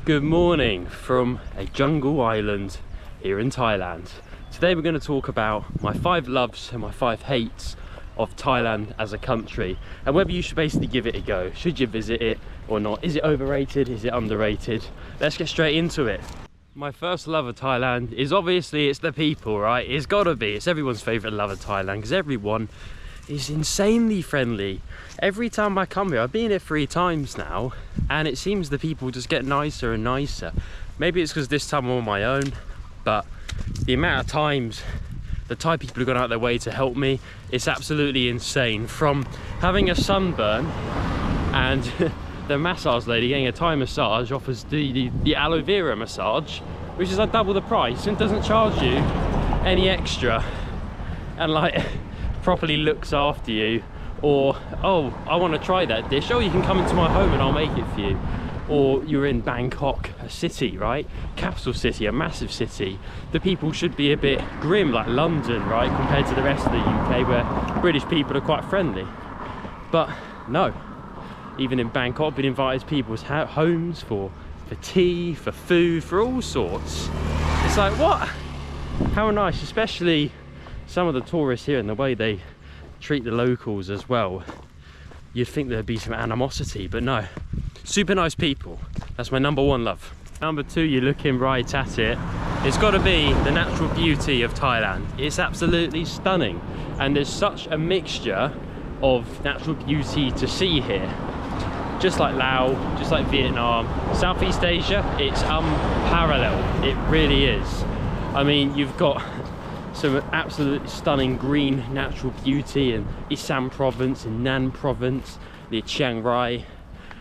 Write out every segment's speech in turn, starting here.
Good morning from a jungle island here in Thailand. Today we're going to talk about my 5 loves and my 5 hates of Thailand as a country, and whether you should basically give it a go. Should you visit it or not? Is it overrated? Is it underrated? Let's get straight into it. My first love of Thailand is obviously it's the people, right? It's gotta be. It's everyone's favourite love of Thailand because everyone is insanely friendly. Every time I come here, I've been here 3 times now, and it seems the people just get nicer and nicer. Maybe it's because this time I'm on my own, but the amount of times the Thai people have gone out their way to help me, it's absolutely insane. From having a sunburn and the massage lady getting a Thai massage offers the aloe vera massage, which is like double the price and doesn't charge you any extra, and like properly looks after you. Or, oh, I want to try that dish, oh, you can come into my home and I'll make it for you. Or you're in Bangkok, a city, right? Capital city, a massive city. The people should be a bit grim, like London, right? Compared to the rest of the UK, where British people are quite friendly. But no, even in Bangkok, I've been invited to people's homes for tea, for food, for all sorts. It's like, what? How nice, especially some of the tourists here and the way they treat the locals as well. You'd think there'd be some animosity, but no. Super nice people. That's my number 1 love. Number 2, you're looking right at it. It's got to be the natural beauty of Thailand. It's absolutely stunning. And there's such a mixture of natural beauty to see here. Just like Laos, just like Vietnam, Southeast Asia, it's unparalleled. It really is. I mean, you've got some absolutely stunning green natural beauty in Assam province, in Nan province, near Chiang Rai.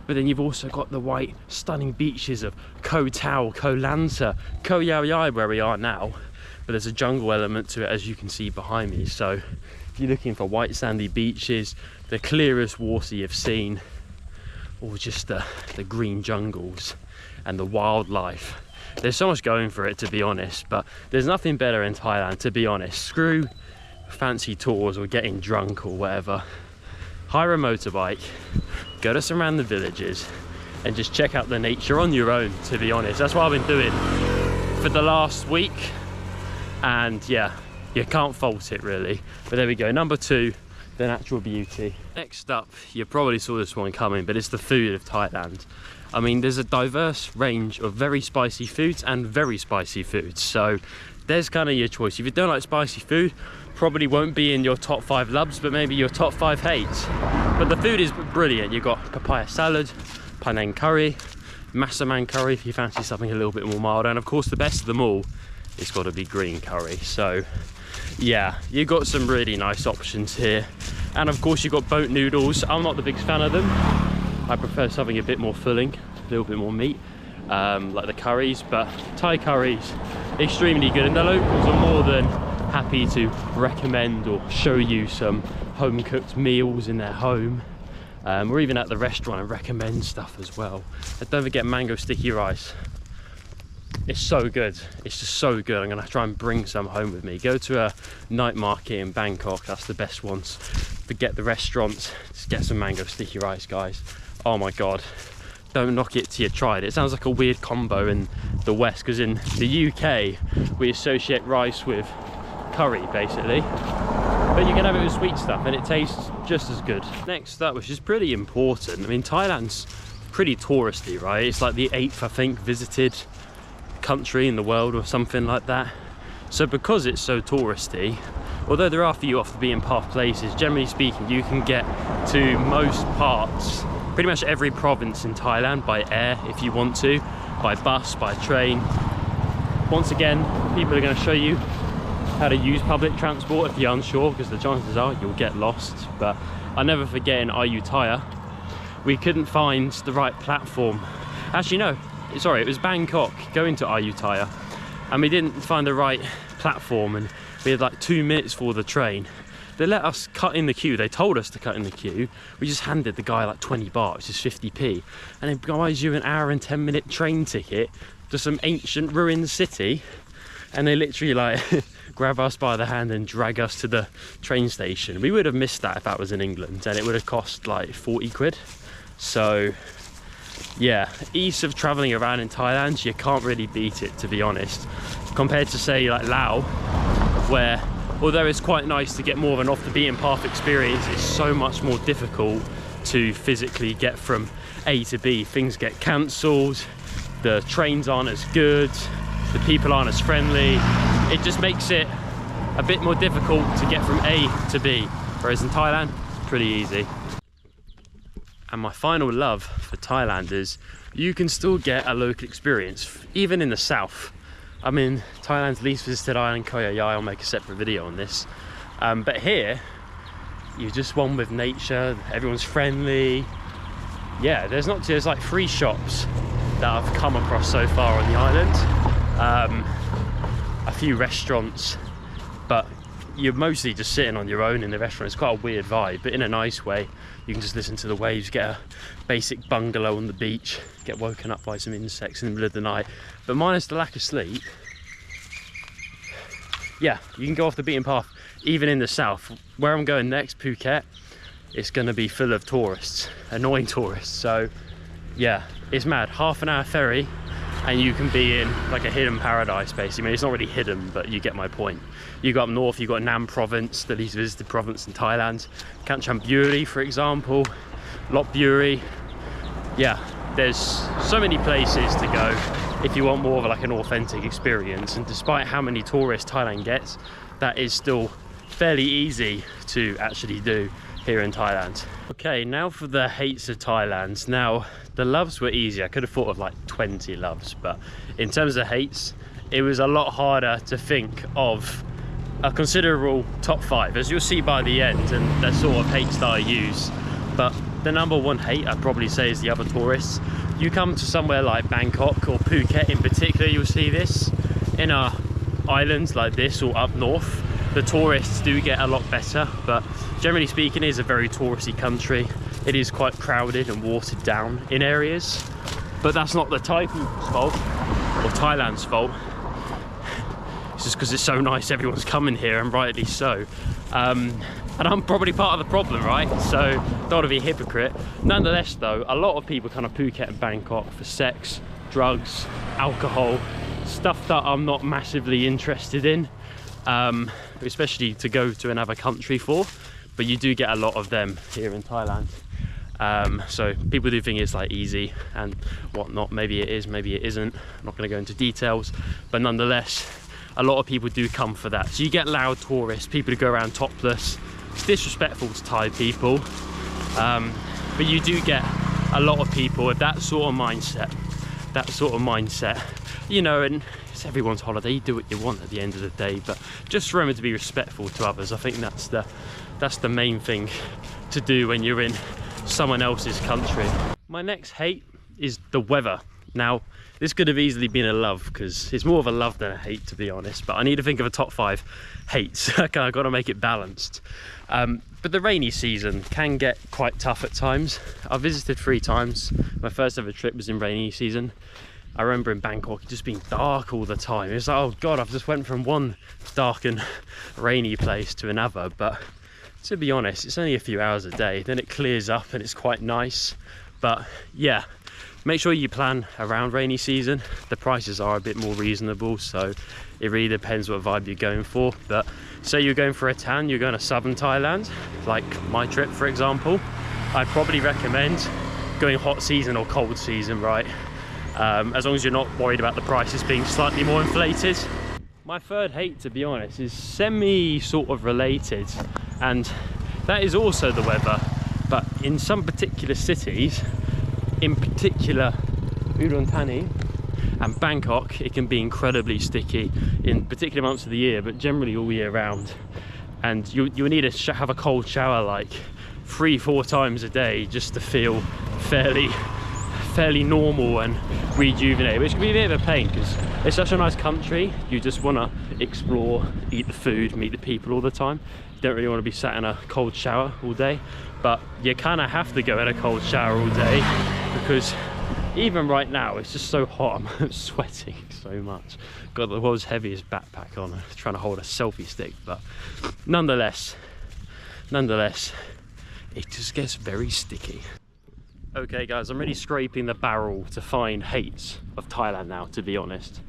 But then you've also got the white stunning beaches of Koh Tao, Koh Lanta, Koh Yao Yai, where we are now. But there's a jungle element to it, as you can see behind me. So if you're looking for white sandy beaches, the clearest water you've seen, or just the green jungles and the wildlife, there's so much going for it, to be honest. But there's nothing better in Thailand, to be honest. Screw fancy tours or getting drunk or whatever. Hire a motorbike, go to some random villages and just check out the nature on your own, to be honest. That's what I've been doing for the last week, and yeah, you can't fault it really. But there we go, number 2, the natural beauty. Next up, you probably saw this one coming, but it's the food of Thailand. I mean, there's a diverse range of very spicy foods and very spicy foods, so there's kind of your choice. If you don't like spicy food, probably won't be in your top 5 loves, but maybe your top 5 hates. But the food is brilliant. You've got papaya salad, panang curry, massaman curry if you fancy something a little bit more mild, and of course the best of them all, it's got to be green curry. So yeah, you've got some really nice options here. And of course you've got boat noodles. I'm not the biggest fan of them. I prefer something a bit more filling, a little bit more meat, like the curries. But Thai curries, extremely good, and the locals are more than happy to recommend or show you some home cooked meals in their home, or even at the restaurant and recommend stuff as well. And don't forget mango sticky rice. It's so good. It's just so good. I'm gonna try and bring some home with me. Go to a night market in Bangkok, that's the best ones. Forget the restaurants, just get some mango sticky rice, guys. Oh my god, don't knock it till you tried it. It sounds like a weird combo in the West, because in the UK we associate rice with curry basically, but you can have it with sweet stuff and it tastes just as good. Next up, which is pretty important, I mean, Thailand's pretty touristy, right? It's like the 8th, I think, visited country in the world or something like that. So because it's so touristy, although there are a few off the beaten path places, generally speaking you can get to most parts, pretty much every province in Thailand, by air if you want to, by bus, by train. Once again, people are going to show you how to use public transport if you're unsure, because the chances are you'll get lost. But I'll never forget in Ayutthaya, we couldn't find the right platform. Actually no, sorry, it was Bangkok going to Ayutthaya, and we didn't find the right platform, and we had like 2 minutes for the train. They let us cut in the queue. They told us to cut in the queue. We just handed the guy like 20 baht, which is 50p, and he buys you an hour and 10-minute train ticket to some ancient ruined city, and they literally like grab us by the hand and drag us to the train station. We would have missed that if that was in England, and it would have cost like 40 quid. So yeah, ease of traveling around in Thailand, you can't really beat it, to be honest, compared to say like Laos, where although it's quite nice to get more of an off the beaten path experience, it's so much more difficult to physically get from A to B. Things get cancelled, the trains aren't as good, the people aren't as friendly. It just makes it a bit more difficult to get from A to B, whereas in Thailand, pretty easy. And my final love for Thailand is you can still get a local experience, even in the south. I mean, Thailand's least visited island, Koh Yai, I'll make a separate video on this. But here, you're just one with nature, everyone's friendly. Yeah, there's like 3 shops that I've come across so far on the island. A few restaurants, but you're mostly just sitting on your own in the restaurant. It's quite a weird vibe, but in a nice way. You can just listen to the waves, get a basic bungalow on the beach, get woken up by some insects in the middle of the night. But minus the lack of sleep, yeah, you can go off the beaten path. Even in the south, where I'm going next, Phuket, it's going to be full of tourists, annoying tourists. So yeah, it's mad. Half an hour ferry and you can be in like a hidden paradise, basically. I mean, it's not really hidden, but you get my point. You go up north, you've got Nam province, the least visited province in Thailand. Kanchanaburi, for example, Lopburi. Yeah, there's so many places to go if you want more of like an authentic experience. And despite how many tourists Thailand gets, that is still fairly easy to actually do here in Thailand. Okay, now for the hates of Thailand. Now, the loves were easy. I could have thought of like 20 loves, but in terms of hates, it was a lot harder to think of a considerable top 5, as you'll see by the end, and the sort of hates that I use. But the number 1 hate I'd probably say is the other tourists. You come to somewhere like Bangkok or Phuket in particular, you'll see this. In our islands like this or up north, the tourists do get a lot better, but generally speaking, it is a very touristy country. It is quite crowded and watered down in areas, but that's not the Thai people's fault or Thailand's fault. It's just because it's so nice, everyone's coming here, and rightly so. And I'm probably part of the problem, right? So don't want to be a hypocrite. Nonetheless though, a lot of people come to Phuket and Bangkok for sex, drugs, alcohol, stuff that I'm not massively interested in, especially to go to another country for, but you do get a lot of them here in Thailand. So people do think it's like easy and whatnot. Maybe it is, maybe it isn't. I'm not going to go into details, but nonetheless, a lot of people do come for that. So you get loud tourists, people who go around topless. It's disrespectful to Thai people, but you do get a lot of people with that sort of mindset. You know, and it's everyone's holiday, you do what you want at the end of the day, but just remember to be respectful to others. I think that's the main thing to do when you're in someone else's country. My next hate is the weather. Now, this could have easily been a love, because it's more of a love than a hate, to be honest, but I need to think of a top 5 hates. Okay, I've got to make it balanced. But the rainy season can get quite tough at times. I've visited 3 times. My first ever trip was in rainy season. I remember in Bangkok, it just being dark all the time. It's like, oh God, I've just went from one dark and rainy place to another. But to be honest, it's only a few hours a day. Then it clears up and it's quite nice. But yeah, make sure you plan around rainy season. The prices are a bit more reasonable, so it really depends what vibe you're going for. But say you're going for a tan, you're going to southern Thailand, like my trip for example, I'd probably recommend going hot season or cold season, right? As long as you're not worried about the prices being slightly more inflated. My third hate, to be honest, is semi sort of related, and that is also the weather. But in some particular cities, in particular Udon Thani and Bangkok, it can be incredibly sticky in particular months of the year, but generally all year round. And you need to have a cold shower like 3-4 times a day just to feel fairly normal and rejuvenated, which can be a bit of a pain because it's such a nice country. You just want to explore, eat the food, meet the people all the time. You don't really want to be sat in a cold shower all day, but you kind of have to go in a cold shower all day because even right now it's just so hot. I'm sweating so much. Got the world's heaviest backpack on, trying to hold a selfie stick, but nonetheless, it just gets very sticky. Okay guys, I'm really scraping the barrel to find hates of Thailand now, to be honest.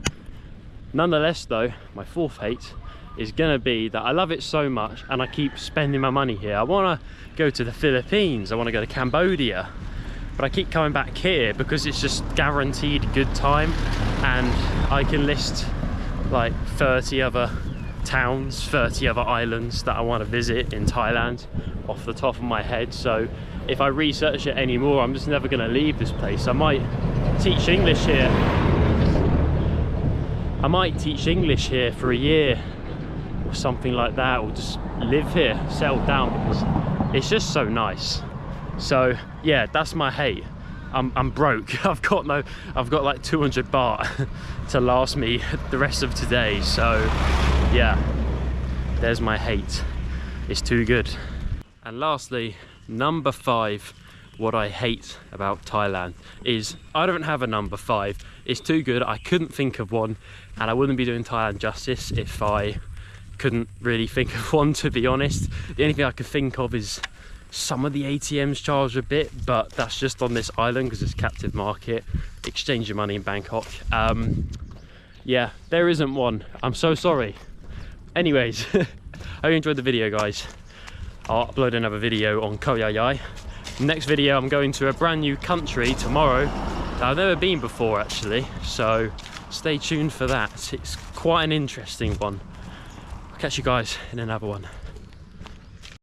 Nonetheless though, my fourth hate is gonna be that I love it so much and I keep spending my money here. I wanna go to the Philippines, I wanna go to Cambodia, but I keep coming back here because it's just guaranteed good time, and I can list like 30 other towns, 30 other islands that I want to visit in Thailand off the top of my head. So if I research it anymore, I'm just never going to leave this place. I might teach English here. I might teach English here for a year or something like that, or just live here, settle down, because it's just so nice. So yeah, that's my hate. I'm broke. I've got like 200 baht to last me the rest of today. So yeah, there's my hate. It's too good. And lastly, number 5, what I hate about Thailand is I don't have a number 5. It's too good. I couldn't think of one, and I wouldn't be doing Thailand justice if I couldn't really think of one, to be honest. The only thing I could think of is some of the ATMs charge a bit, but that's just on this island because it's captive market. Exchange your money in Bangkok. Yeah, there isn't one. I'm so sorry. Anyways, I hope you enjoyed the video, guys. I'll upload another video on Koh Yai Yai. Next video, I'm going to a brand new country tomorrow that I've never been before, actually. So stay tuned for that. It's quite an interesting one. I'll catch you guys in another one.